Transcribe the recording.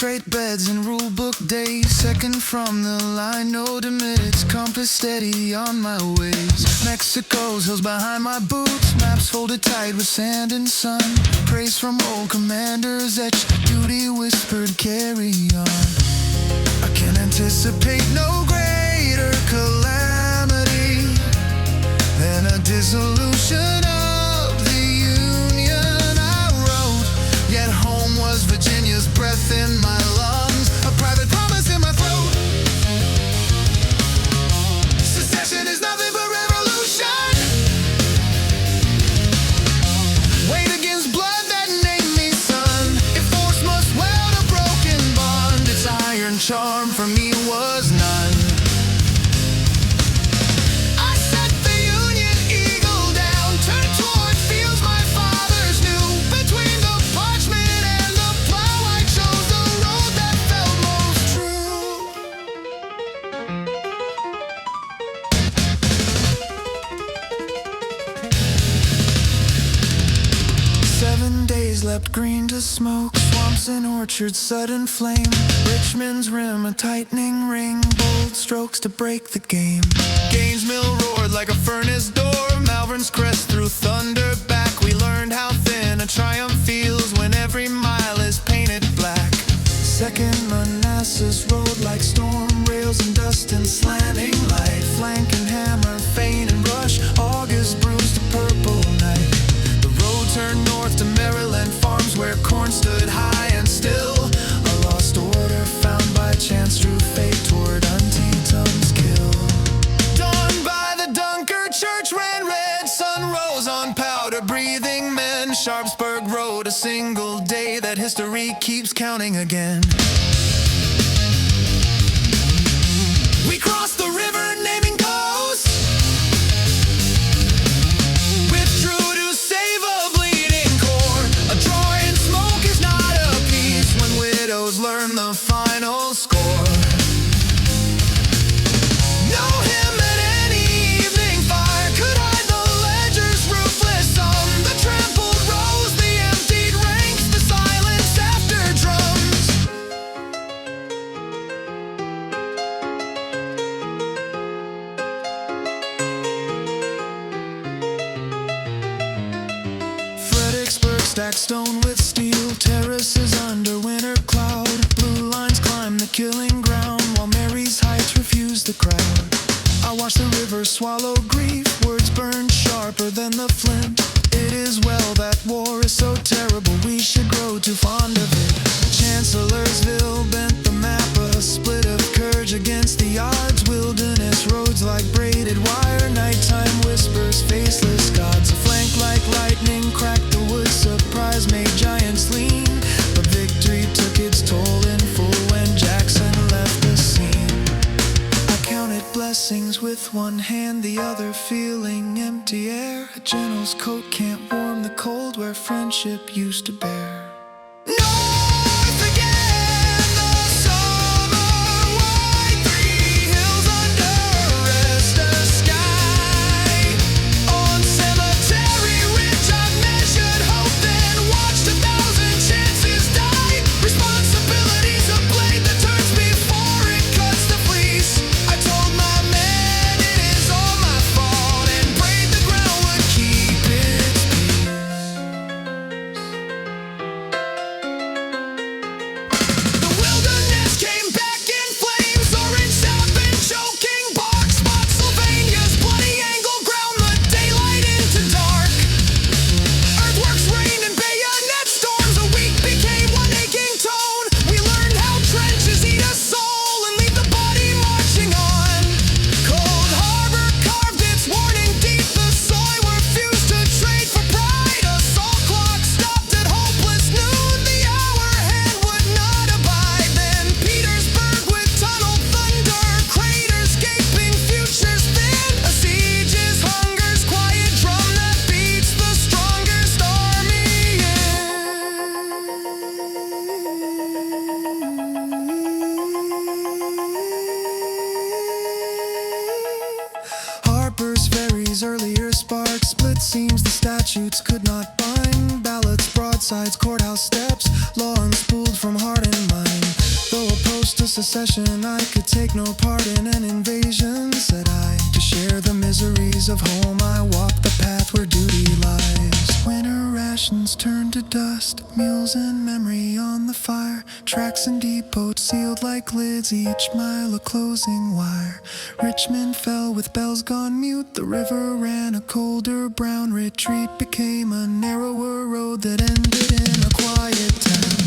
Straight beds and rulebook days, second from the line, no diminish, compass steady on my ways. Mexico's hills behind my boots, maps folded tight with sand and sun. Praise from old commanders, etched duty whispered, carry on. I can anticipate no greater calamity than a dissolution of the Union. I wrote, yet home was Virginia's breath in my lungs, a private promise in my throat. Secession is nothing but revolution. Weighed against blood that named me son. If force must weld a broken bond, its iron charm for me was none. I set the Union Eagle down, turned toward fields my fathers knew. Between the parchment and the plow, I chose the road that felt most true. 7 days leapt green to smoke, swamps and orchards sudden flame. Richmond's rim a tightening ring, bold strokes to break the game. Gaines Mill roared like a furnace door, Malvern's crest through thunder back. We learned how thin a triumph feels when every mile is painted black. Second Manassas rode like storm rails and dust and slanting light. Flank and hammer, feign and rush, August bruised to purple night. The road turned north to Maryland farms where corn stood high and still. A lost order found by chance drew fate toward Antietam's kill. Dawned by the Dunker church ran red, sun rose on powder-breathing men. Sharpsburg rode a single day that history keeps counting again. We crossed the river naming coast, withdrew to save a bleeding corps. A draw in smoke is not a peace when widows learn the final score. No hymn at any evening fire could hide the ledger's ruthless sum. The trampled rows, the emptied ranks, the silence after drums. Fredericksburg stacked stone with steel, terraces under winter cloud. Blue lines climb the killing ground, while Mary's heights refuse the crowd. I watch the river swallow grief, words burn sharper than the flint. It is well that war is so terrible, we should grow too fond of it. Chancellorsville bent the map, a split of courage against the odds. Wilderness roads like braided wire, nighttime whispers, faceless gods. A flank like lightning cracked the wood, surprise made giants lean. But victory took its toll in full when Jackson left the scene. I counted blessings with one hand, the other feeling empty air. A general's coat can't warm the cold where friendship used to bear. North again, the summer white, 3 hills under rest, a sky. On Cemetery Ridge I measured hope, then watched 1,000 chances die. Responsibility's a blade that turns before it cuts the fleece. I told my men it is all my fault, and prayed the ground would keep its peace. split seams the statutes could not bind. Ballots, broadsides, courthouse steps, law unspooled from heart and mind. Though opposed to secession, I could take no part in an invasion, said I. To share the miseries of home, I walk the path where duty lies. Winter rations turned to dust, meals and memory on the fire. Tracks and depots sealed like lids, each mile a closing wire. Richmond fell with bells gone mute, the river ran a colder brown. Retreat became a narrower road that ended in a quiet town.